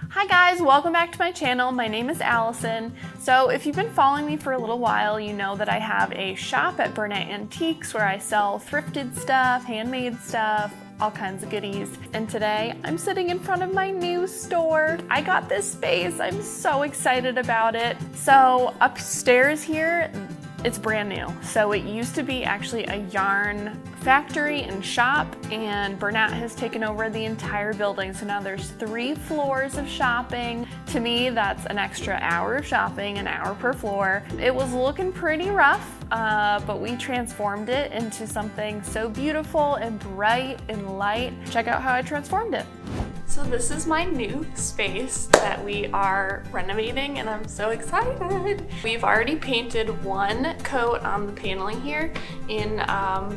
Hi guys, welcome back to my channel. My name is Allison. So if you've been following me for a little while, you know that I have a shop at Bernat Antiques where I sell thrifted stuff, handmade stuff, all kinds of goodies. And today I'm sitting in front of my new store. I got this space. I'm so excited about it. So upstairs here, it's brand new. So it used to be actually a yarn factory and shop, and Bernat has taken over the entire building. So now there's 3 floors of shopping. To me, that's an extra hour of shopping, an hour per floor. It was looking pretty rough, but we transformed it into something so beautiful and bright and light. Check out how I transformed it. So this is my new space that we are renovating, and I'm so excited. We've already painted 1 coat on the paneling here in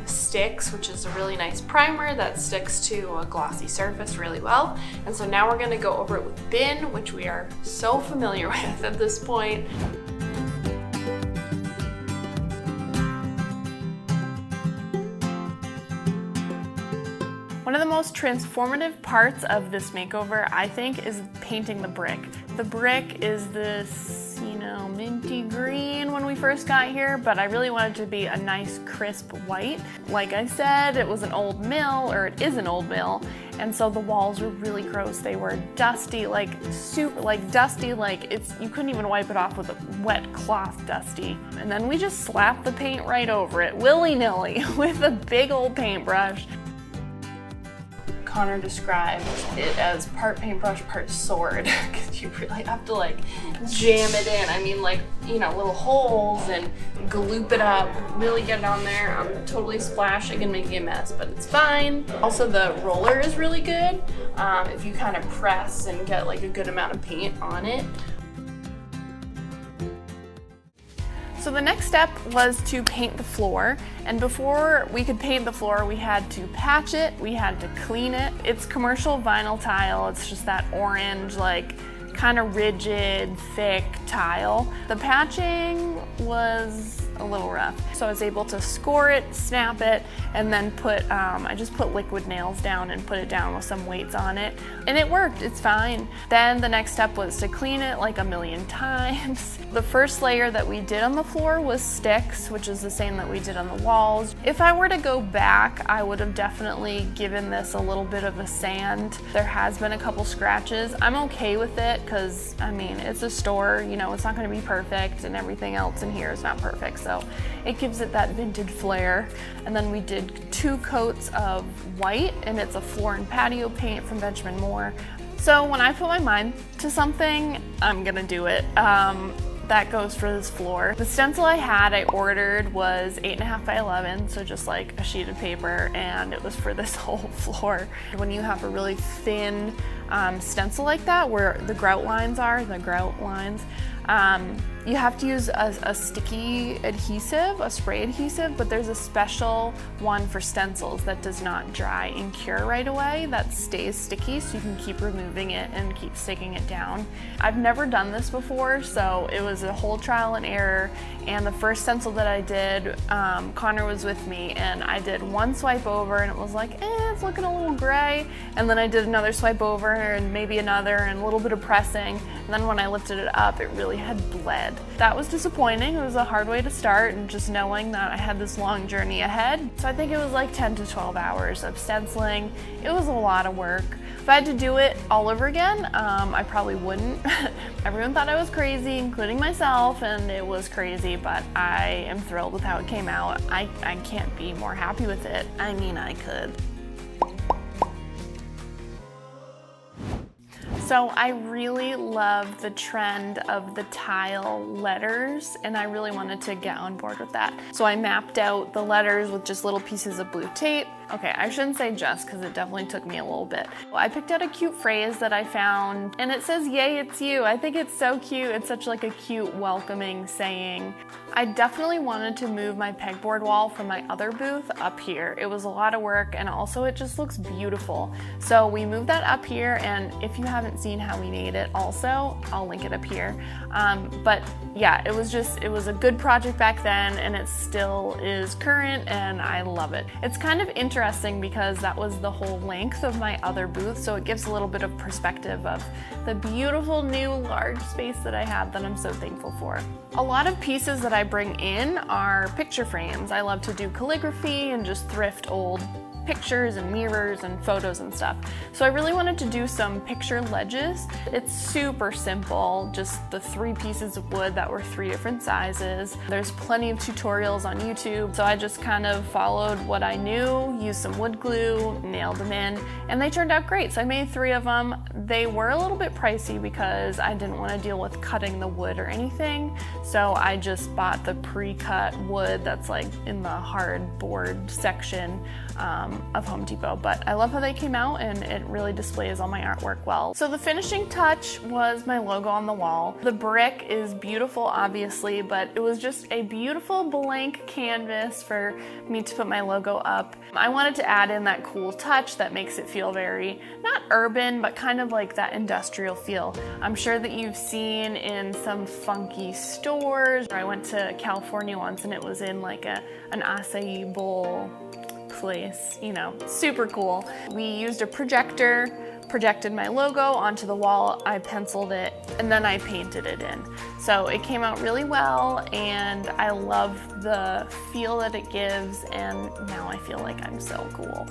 Sticks, which is a really nice primer that sticks to a glossy surface really well. And so now we're gonna go over it with Bin, which we are so familiar with at this point. One of the most transformative parts of this makeover, I think, is painting the brick. The brick is this, minty green when we first got here, but I really wanted it to be a nice crisp white. Like I said, it was an old mill, or it is an old mill, and so the walls were really gross. They were dusty, like dusty, like you couldn't even wipe it off with a wet cloth dusty. And then we just slapped the paint right over it, willy-nilly, with a big old paintbrush. Connor described it as part paintbrush, part sword, because you really have to jam it in. I mean, little holes and gloop it up, really get it on there. I'm totally splashing and making a mess, but it's fine. Also, the roller is really good if you kind of press and get a good amount of paint on it. So the next step was to paint the floor, and before we could paint the floor, we had to patch it, we had to clean it. It's commercial vinyl tile. It's just that orange, kind of rigid, thick tile. The patching was a little rough. So I was able to score it, snap it, and then I just put liquid nails down and put it down with some weights on it. And it worked, it's fine. Then the next step was to clean it a million times. The first layer that we did on the floor was Sticks, which is the same that we did on the walls. If I were to go back, I would have definitely given this a little bit of a sand. There has been a couple scratches. I'm okay with it because, it's a store, it's not gonna be perfect, and everything else in here is not perfect. So it gives it that vintage flair. And then we did 2 coats of white, and it's a floor and patio paint from Benjamin Moore. So when I put my mind to something, I'm gonna do it. That goes for this floor. The stencil I ordered was 8.5 by 11, so just a sheet of paper, and it was for this whole floor. When you have a really thin stencil like that, where the grout lines are, you have to use a sticky adhesive, a spray adhesive, but there's a special one for stencils that does not dry and cure right away, that stays sticky, so you can keep removing it and keep sticking it down. I've never done this before, so it was a whole trial and error. And the first stencil that I did, Connor was with me, and I did 1 swipe over, and it was it's looking a little gray. And then I did another swipe over, and maybe another, and a little bit of pressing. And then when I lifted it up, it really had bled. That was disappointing. It was a hard way to start, and just knowing that I had this long journey ahead. So I think it was 10 to 12 hours of stenciling. It was a lot of work. If I had to do it all over again, I probably wouldn't. Everyone thought I was crazy, including myself, and it was crazy, but I am thrilled with how it came out. I can't be more happy with it. I could. So I really love the trend of the tile letters, and I really wanted to get on board with that. So I mapped out the letters with just little pieces of blue tape. Okay, I shouldn't say just, because it definitely took me a little bit. I picked out a cute phrase that I found, and it says, "Yay, it's you." I think it's so cute. It's such a cute, welcoming saying. I definitely wanted to move my pegboard wall from my other booth up here. It was a lot of work, and also it just looks beautiful. So we moved that up here, and if you haven't seen how we made it also, I'll link it up here. But yeah, it was a good project back then, and it still is current, and I love it. It's kind of interesting interesting because that was the whole length of my other booth, so it gives a little bit of perspective of the beautiful new large space that I have that I'm so thankful for. A lot of pieces that I bring in are picture frames. I love to do calligraphy and just thrift old pictures and mirrors and photos and stuff. So I really wanted to do some picture ledges. It's super simple, just the 3 pieces of wood that were 3 different sizes. There's plenty of tutorials on YouTube, so I just kind of followed what I knew, used some wood glue, nailed them in, and they turned out great. So I made 3 of them. They were a little bit pricey because I didn't want to deal with cutting the wood or anything, so I just bought the pre-cut wood that's like in the hardboard section of Home Depot, but I love how they came out and it really displays all my artwork well. So the finishing touch was my logo on the wall. The brick is beautiful, obviously, but it was just a beautiful blank canvas for me to put my logo up. I wanted to add in that cool touch that makes it feel very, not urban, but kind of like that industrial feel. I'm sure that you've seen in some funky stores. I went to California once and it was in like an acai bowl place, you know, super cool. We used a projector, projected my logo onto the wall, I penciled it, and then I painted it in. So it came out really well, and I love the feel that it gives, and now I feel like I'm so cool.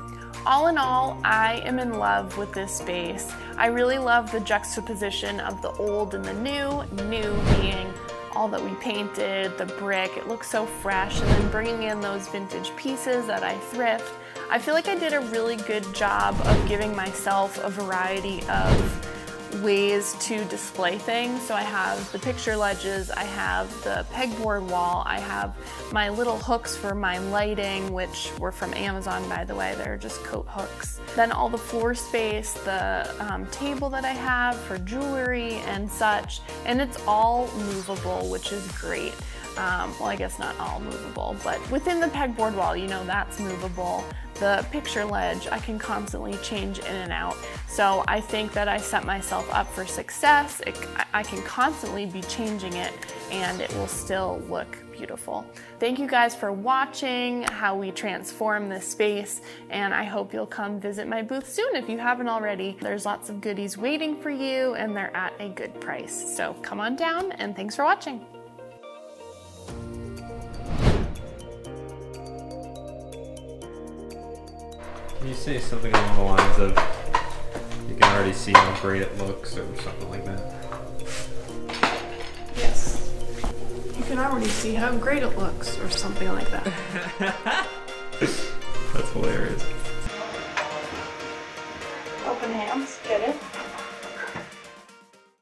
All in all, I am in love with this space. I really love the juxtaposition of the old and the new being all that we painted, the brick, it looks so fresh, and then bringing in those vintage pieces that I thrift. I feel like I did a really good job of giving myself a variety of ways to display things. So I have the picture ledges, I have the pegboard wall, I have my little hooks for my lighting, which were from Amazon, by the way. They're just coat hooks. Then all the floor space, the table that I have for jewelry and such, and it's all movable, which is great. Well, I guess not all movable, but within the pegboard wall, you know, that's movable. The picture ledge, I can constantly change in and out. So I think that I set myself up for success. I can constantly be changing it and it will still look beautiful. Thank you guys for watching how we transform this space, and I hope you'll come visit my booth soon if you haven't already. There's lots of goodies waiting for you and they're at a good price. So come on down, and thanks for watching. Can you say something along the lines of, you can already see how great it looks, or something like that? Yes. You can already see how great it looks, or something like that. That's hilarious. Open hands, get it?